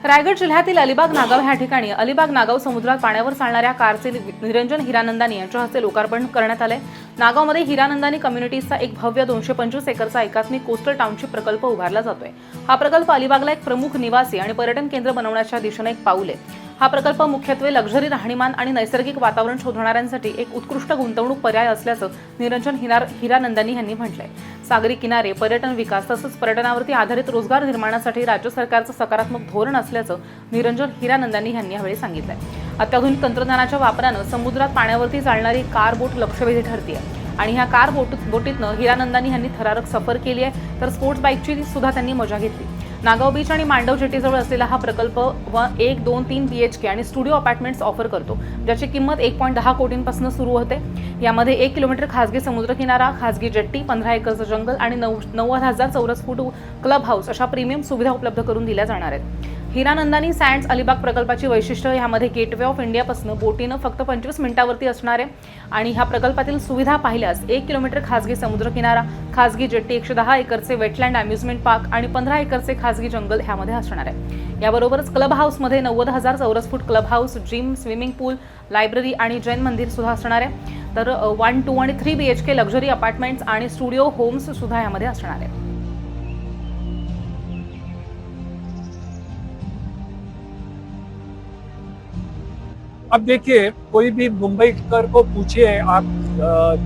रायगड जिल्ह्यातील अलिबाग नागाव ह्या ठिकाणी अलिबाग नागाव समुद्रात पाण्यावर चालणाऱ्या कारचे निरंजन हिरानंदानी यांच्या हस्ते लोकार्पण करण्यात आले। नागावमध्ये हिरानंदानी कम्युनिटीजचा एक भव्य 225 एकरचा एकात्मिक कोस्टल टाउनशिप प्रकल्प उभारला जातोय। हा प्रकल्प अलिबागला एक प्रमुख निवासी आणि पर्यटन केंद्र बनवण्याच्या दिशेने एक पाऊल आहे। हा प्रकल्प मुख्यत्वे लक्झरी राहणीमान आणि नैसर्गिक वातावरण शोधणाऱ्यांसाठी एक उत्कृष्ट गुंतवणूक पर्याय असल्याचं निरंजन हिरानंदानी यांनी म्हटलंय। सागरी किनारे, पर्यटन विकास तसंच पर्यटनावरती आधारित रोजगार निर्माणासाठी राज्य सरकारचं सकारात्मक धोरण असल्याचं निरंजन हिरानंदानी यांनी यावेळी सांगितलंय। अत्याधुनिक तंत्रज्ञानाच्या वापरानं समुद्रात पाण्यावरती चालणारी कार बोट लक्षवेधी ठरते आणि ह्या कार बोटीतनं हिरानंदानी यांनी थरारक सफर केली आहे, तर स्पोर्ट्स बाईकची सुद्धा त्यांनी मजा घेतली। नागाव बीच आणि मांडव जेटीजवळ असलेला हा प्रकल्प 1, 2, 3 BHK आणि स्टुडिओ अपार्टमेंट्स ऑफर करतो, ज्याची किंमत 1.10 कोटींपासून सुरू होते। यामध्ये 1 किलोमीटर खासगी समुद्रकिनारा, खासगी जेट्टी, 15 एकरचं जंगल आणि 90,000 चौरस फूट क्लब हाऊस अशा प्रीमियम सुविधा उपलब्ध करून दिल्या जाणार आहेत। हिरानंदानी सँड्स अलिबाग प्रकल्पाची वैशिष्ट्य यामध्ये गेटवे ऑफ इंडियापासून बोटीनं फक्त 25 मिनिटांवरती असणार आहे आणि ह्या प्रकल्पातील सुविधा पाहिल्यास 1 किलोमीटर खासगी समुद्रकिनारा, खासगी जेट्टी, 110 एकरचे वेटलँड अम्युजमेंट पार्क आणि 15 एकरचे खासगी जंगल ह्यामध्ये असणार आहे। याबरोबरच क्लब हाऊसमध्ये 90,000 चौरस फूट क्लब हाऊस, जिम, स्विमिंग पूल, लायब्ररी आणि जैन मंदिर सुद्धा असणार आहे, तर 1, 2 आणि 3 BHK लक्झरी अपार्टमेंट्स आणि स्टुडिओ होम्स सुद्धा यामध्ये असणार आहे। अब देखिए, कोई भी मुंबईकर को पूछिए आप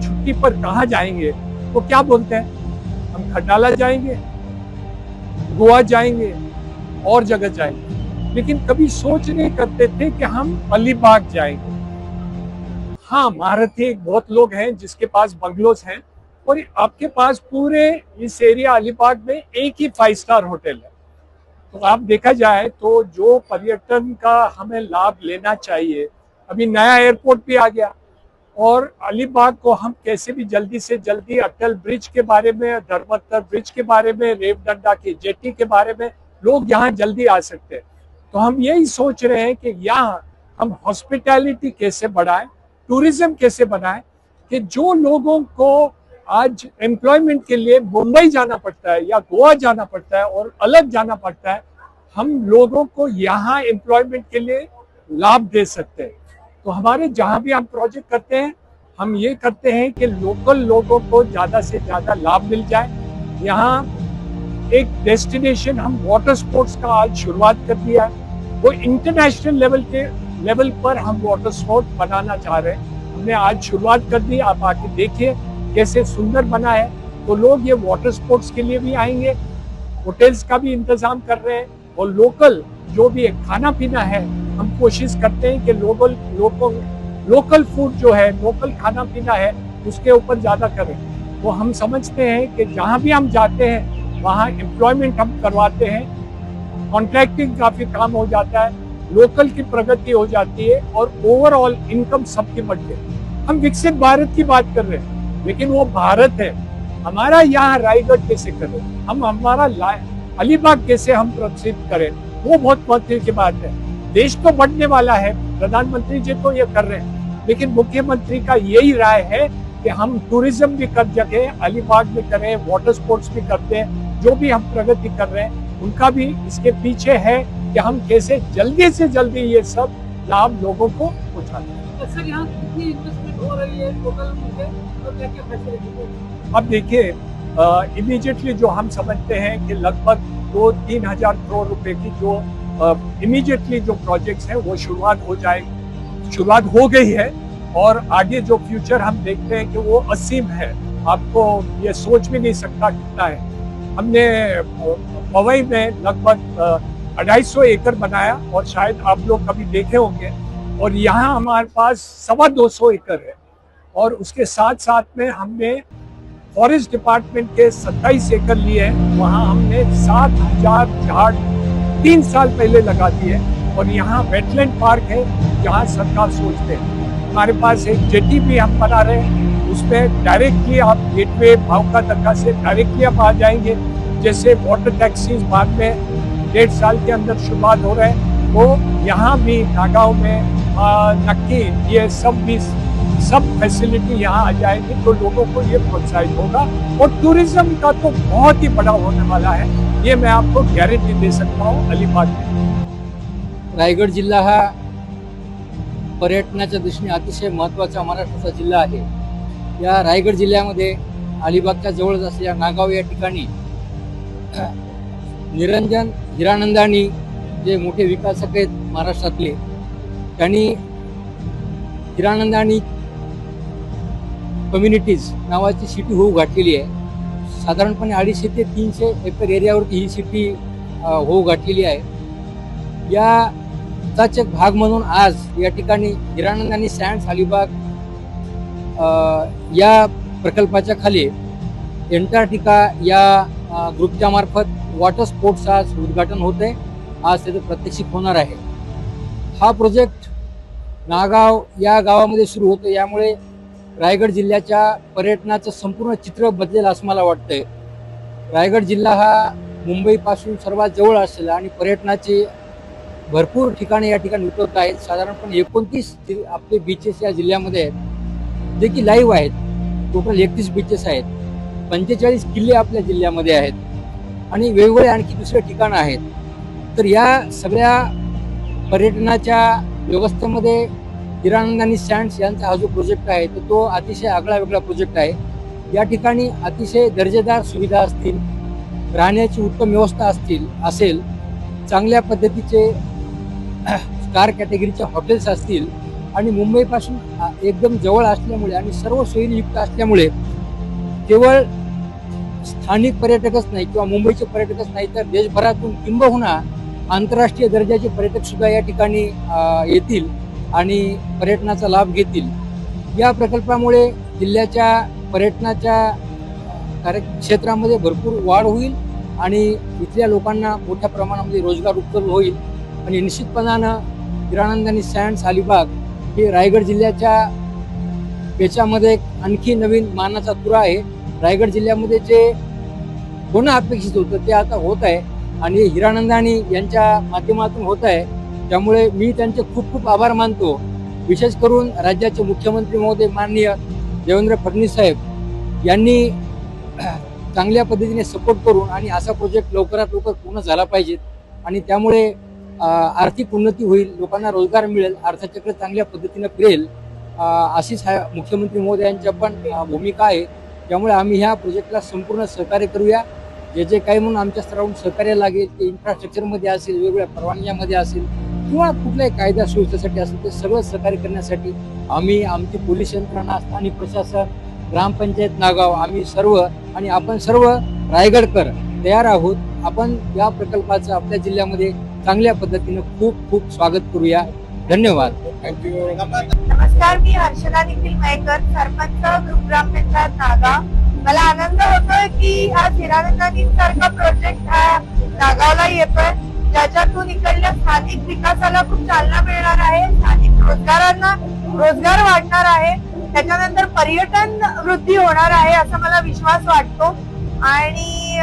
छुट्टी पर कहाँ जाएंगे, वो क्या बोलते हैं? हम खंडाला जाएंगे, गोवा जाएंगे, और जगह जाएंगे, लेकिन कभी सोच नहीं करते थे कि हम अलीबाग जाएंगे। हाँ, महारथी बहुत लोग हैं जिसके पास बंगलोज हैं, और आपके पास पूरे इस एरिया अलीबाग में एक ही 5 स्टार होटल है। तो आप देखा जाए तो जो पर्यटन का हमें लाभ लेना चाहिए, अभी नया एयरपोर्ट भी आ गया, और अलीबाग को हम कैसे भी जल्दी से जल्दी अटल ब्रिज के बारे में, धर्मतर ब्रिज के बारे में, रेवदंडा की जेटी के बारे में लोग यहाँ जल्दी आ सकते हैं। तो हम यही सोच रहे हैं कि यहाँ हम हॉस्पिटैलिटी कैसे बढ़ाएं, टूरिज्म कैसे बनाएं, कि जो लोगों को आज एम्प्लॉयमेंट के लिए मुंबई जाना पड़ता है या गोवा जाना पड़ता है और अलग जाना पड़ता है, हम लोगों को यहाँ एम्प्लॉयमेंट के लिए लाभ दे सकते हैं। तो हमारे जहाँ भी हम प्रोजेक्ट करते हैं, हम ये करते हैं कि लोकल लोगों को ज्यादा से ज्यादा लाभ मिल जाए। यहाँ एक डेस्टिनेशन हम वाटर स्पोर्ट्स का आज शुरुआत कर दिया है, वो इंटरनेशनल लेवल पर हम वाटर स्पोर्ट बनाना चाह रहे हैं। हमने आज शुरुआत कर दी, आप आके देखिए कैसे सुंदर बना है। तो लोग ये वाटर स्पोर्ट्स के लिए भी आएंगे, होटल्स का भी इंतजाम कर रहे हैं, और लोकल जो भी खाना पीना है हम कोशिश करते हैं कि लोकल फूड जो है, लोकल खाना पीना है, उसके ऊपर ज्यादा करें। तो हम समझते हैं कि जहाँ भी हम जाते हैं वहाँ एम्प्लॉयमेंट हम करवाते हैं, कॉन्ट्रैक्टिंग काफी काम हो जाता है, लोकल की प्रगति हो जाती है, और ओवरऑल इनकम सबकी बढ़ती है। हम विकसित भारत की बात कर रहे हैं, लेकिन वो भारत है। हमारा यहाँ रायगढ़ कैसे करें, हम हमारा अलीबाग कैसे हम प्रदर्शित करें, वो बहुत महत्व की बात है। देश तो बढ़ने वाला है, प्रधानमंत्री जी तो ये कर रहे हैं, लेकिन मुख्यमंत्री का यही राय है कि हम टूरिज्म भी कर जगह अलीबाग में करें, वाटर स्पोर्ट्स भी करते हैं। जो भी हम प्रगति कर रहे हैं उनका भी इसके पीछे है कि हम कैसे जल्दी से जल्दी ये सब लाभ लोगों को पहुंचाते हैं। सर, यहाँ कितनी इन्वेस्टमेंट हो रही है टोटल में, और क्या-क्या फैसिलिटी? अब देखिए, इमीडिएटली जो हम समझते हैं कि लगभग 2-3 हजार करोड़ रुपए की जो इमीडिएटली जो प्रोजेक्ट्स हैं वो शुरुआत हो गई है, और आगे जो फ्यूचर हम देखते हैं कि वो असीम है। आपको ये सोच भी नहीं सकता कितना है। हमने पवई में लगभग 250 एकड़ बनाया, और शायद आप लोग कभी देखे होंगे, और यहाँ हमारे पास 225 एकड़ है, और उसके साथ साथ में हमने फॉरेस्ट डिपार्टमेंट के 27 एकड़ लिए हैं। वहाँ हमने 7,000 झाड़ 3 साल पहले लगा दिए, और यहाँ वेटलैंड पार्क है जहाँ सरकार सोचते हैं। हमारे पास एक जेटी भी हम बना रहे हैं, उसमें डायरेक्टली आप गेटवे भावका तक्का से डायरेक्टली आप आ जाएंगे। जैसे वाटर टैक्सीज बाद में 1.5 साल के अंदर शुरुआत हो रहे हैं, वो यहाँ भी नागांव में नक्की ये सब फैसिलिटी यहाँ आ जाएगी, तो लोगों को ये प्रोत्साहित होगा, और टूरिज्म का तो बहुत ही बड़ा होने वाला है, ये मैं आपको गारंटी दे सकता हूँ अलीबाग में। रायगड जिल्हा हा पर्यटनाच्या दृष्टीने अतिशय महत्त्वाचा महाराष्ट्राचा जिल्हा आहे. या रायगड जिल्ह्यामध्ये अलिबागच्या जवळच असलेल्या नागाव या ठिकाणी निरंजन हिरानंदानी जे मोठे विकासक आहेत महाराष्ट्रातले, त्यांनी हिरानंदानी कम्युनिटीज नावाची सिटी होऊ घातलेली आहे. साधारणपणे 250 ते 300 एकर एरियावरती ही सिटी होऊ घातलेली आहे. याचाच एक भाग म्हणून आज या ठिकाणी हिरानंदानी सँड्स अलिबाग या प्रकल्पाच्या खाली एंटार्क्टिका या ग्रुपच्या मार्फत वॉटर स्पोर्ट्सचं आज उद्घाटन होत आहे. आज त्याचं प्रात्यक्षिक होणार आहे. हा प्रोजेक्ट नागाव या गावामध्ये सुरू होतो. यामुळे रायगड जिल्ह्याच्या पर्यटनाचं संपूर्ण चित्र बदलेल असं मला वाटतंय. रायगड जिल्हा हा मुंबईपासून सर्वात जवळ असलेला आणि पर्यटनाचे भरपूर ठिकाणे या ठिकाणी उपलब्ध आहेत. साधारणपणे 29 आपले बीचेस या जिल्ह्यामध्ये आहेत, जे की लाईव्ह आहेत. टोटल 31 बीचेस आहेत. 45 किल्ले आपल्या जिल्ह्यामध्ये आहेत आणि वेगवेगळे आणखी दुसरे ठिकाणं आहेत. तर या सगळ्या पर्यटनाच्या व्यवस्थेमध्ये हिरानंदानी सँड्स यांचा हा जो प्रोजेक्ट आहे तर तो अतिशय आगळा वेगळा प्रोजेक्ट आहे. या ठिकाणी अतिशय दर्जेदार सुविधा असतील, राहण्याची उत्तम व्यवस्था असेल, चांगल्या पद्धतीचे स्टार कॅटेगरीचे हॉटेल्स असतील आणि मुंबईपासून एकदम जवळ असल्यामुळे आणि सर्व सोयीयुक्त असल्यामुळे केवळ स्थानिक पर्यटकच नाही किंवा मुंबईचे पर्यटकच नाही तर देशभरातून किंबहुना आंतरराष्ट्रीय दर्जाचे पर्यटक सुद्धा या ठिकाणी येतील आणि पर्यटनाचा लाभ घेतील. या प्रकल्पामुळे जिल्ह्याच्या पर्यटनाच्या कार्यक्षेत्रामध्ये भरपूर वाढ होईल आणि इथल्या लोकांना मोठ्या प्रमाणामध्ये रोजगार उपलब्ध होईल आणि निश्चितपणानं हिरानंदानी सँड्स अलिबाग हे रायगड जिल्ह्याच्या याच्यामध्ये आणखी नवीन मानाचा तुरा आहे. रायगड जिल्ह्यामध्ये जे होणं अपेक्षित होतं ते आता होत आहे आणि हिरानंदानी यांच्या माध्यमातून होत आहे. त्यामुळे मी त्यांचे खूप खूप आभार मानतो. विशेष करून राज्याचे मुख्यमंत्री महोदय माननीय देवेंद्र फडणवीस साहेब यांनी चांगल्या पद्धतीने सपोर्ट करून आणि असा प्रोजेक्ट लवकरात लवकर पूर्ण झाला पाहिजेत आणि त्यामुळे आर्थिक उन्नती होईल, लोकांना रोजगार मिळेल, अर्थचक्र चांगल्या पद्धतीने फिरेल अशीच मुख्यमंत्री महोदयांच्या पण भूमिका आहे. त्यामुळे आम्ही ह्या प्रोजेक्टला संपूर्ण सहकार्य करूया. जे काही म्हणून आमच्या स्तरावरून सहकार्य लागेल ते इन्फ्रास्ट्रक्चरमध्ये असेल, वेगवेगळ्या परवानग्यामध्ये असेल किंवा कुठल्याही कायदा सुव्यवस्थेसाठी असेल ते सगळं सहकार्य करण्यासाठी आम्ही आमची पोलीस यंत्रणा, स्थानिक प्रशासन, ग्रामपंचायत नागाव आम्ही सर्व आणि आपण सर्व रायगडकर तयार आहोत. आपण या प्रकल्पाचं आपल्या जिल्ह्यामध्ये चांगल्या पद्धतीनं खूप खूप स्वागत करूया. धन्यवाद. थँक्यू. नमस्कार, मी हर्षदा निखिल मयेकर, सरपंच ग्रुप ग्रामपंचायत नागाव. मला आनंद होतोय की आज हिरानंदानी सारखा प्रोजेक्ट हा नागावला येतोय, ज्याच्यातून इकडल्या स्थानिक विकासाला खूप चालना मिळणार आहे, स्थानिक रोजगारांना रोजगार वाढणार आहे, त्याच्यानंतर पर्यटन वृद्धी होणार आहे असा मला विश्वास वाटतो. आणि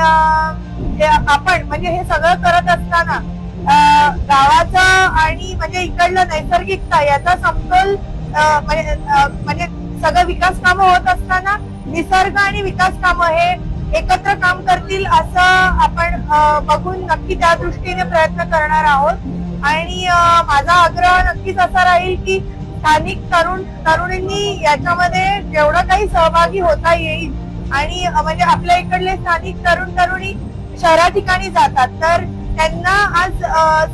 आपण म्हणजे हे सगळं करत असताना गावाचा आणि म्हणजे इकडलं नैसर्गिकता याचा समतोल म्हणजे सगळं विकास कामं होत असताना निसर्ग आणि विकास कामं हे एकत्र काम करतील असं आपण बघून नक्की त्या दृष्टीने प्रयत्न करणार आहोत. आणि माझा आग्रह नक्कीच असा राहील की स्थानिक तरुणींनी याच्यामध्ये जेवढं काही सहभागी होता येईल आणि म्हणजे आपल्या इकडले स्थानिक तरुणी शहरा ठिकाणी जातात तर त्यांना आज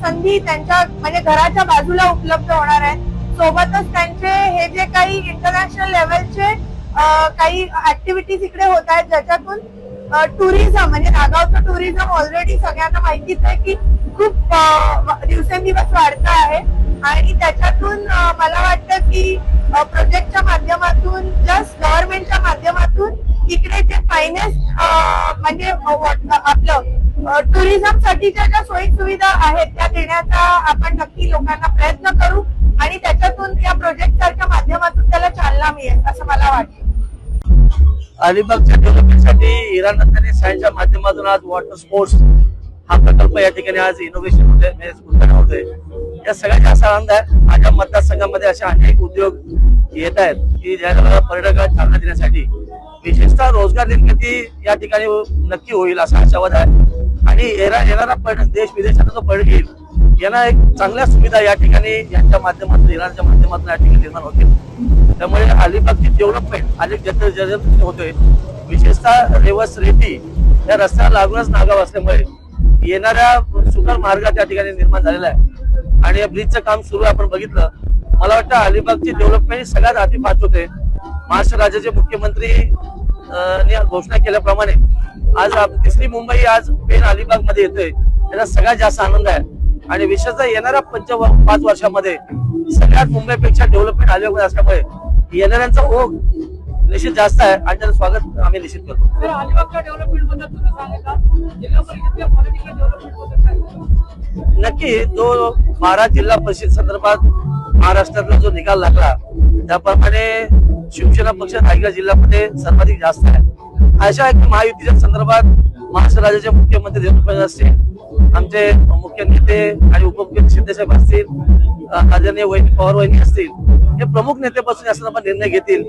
संधी त्यांच्या म्हणजे घराच्या बाजूला उपलब्ध होणार आहे. सोबतच त्यांचे हे जे काही इंटरनॅशनल लेवलचे काही ऍक्टिव्हिटीज इकडे होत आहेत ज्याच्यातून टुरिझम म्हणजे नागावचं टुरिझम ऑलरेडी सगळ्यांना माहितीच आहे की खूप दिवसेंदिवस वाढत आहे आणि त्याच्यातून मला वाटतं की प्रोजेक्टच्या माध्यमातून जस्ट गव्हर्नमेंटच्या माध्यमातून इकडे जे फायनेस्ट म्हणजे आपलं टुरिझम साठीच्या ज्या सोयी सुविधा आहेत त्या देण्याचा आपण नक्की लोकांना प्रयत्न करू आणि त्याच्यातून या प्रोजेक्ट सारख्या माध्यमातून त्याला चालना मिळेल असं मला वाटतं. अलिबागच्या डेव्हलपमेंटसाठी हिरानंदानी सँडच्या माध्यमातून आज वॉटर स्पोर्ट्स हा प्रकल्प या ठिकाणी आज इनोव्हेशन होते, उद्घाटन होते. या सगळ्याचा असा आनंद आहे. माझ्या मतदारसंघामध्ये असे अनेक उद्योग येत आहेत की ज्या पर्यटकांना चालना देण्यासाठी विशेषतः रोजगार निर्मिती या ठिकाणी नक्की होईल असा आशावाद आहे. आणि येणारा पर्यटक देश विदेशाचा जो पर्यटक येईल यांना एक चांगल्या सुविधा या ठिकाणी यांच्या माध्यमातून इराणच्या माध्यमातून या ठिकाणी निर्माण होतील. त्यामुळे अलिबागची डेव्हलपमेंट अधिक जलद होतोय. विशेषतः रेवस रेती या रस्त्याला लागूनच नागाव असल्यामुळे येणाऱ्या सुकर मार्ग त्या ठिकाणी निर्माण झालेला आहे आणि या ब्रिजचं काम सुरू आपण बघितलं. मला वाटतं अलिबागची डेव्हलपमेंट सगळ्यात आधी फास्ट होते. महाराष्ट्र राज्याचे मुख्यमंत्री घोषणा केल्याप्रमाणे आज तिसरी मुंबई आज पेन अलिबाग मध्ये येतोय. त्याचा सगळ्यात जास्त आनंद आहे आणि विशेषतः येणाऱ्या 5 वर्षामध्ये सगळ्यात मुंबईपेक्षा डेव्हलपमेंट अलिबाग असल्यामुळे येणाऱ्यांचा ओघ निश्चित जास्त आहे आणि त्याचं स्वागत आम्ही निश्चित करतो. नक्की जो 12 जिल्हा परिषद संदर्भात महाराष्ट्रातला जो निकाल लागला त्याप्रमाणे शिवसेना पक्ष रायगड जिल्ह्यामध्ये सर्वाधिक जास्त आहे. अशा एक महायुतीच्या संदर्भात महाराष्ट्र राज्याचे मुख्यमंत्री देवेंद्र फडणवीस असतील, आमचे मुख्य नेते आणि उपमुख्यमंत्री शिंदेसाहेब असतील, आदरणीय पवार वहिनी असतील, हे प्रमुख नेतेपासून या संदर्भात निर्णय घेतील.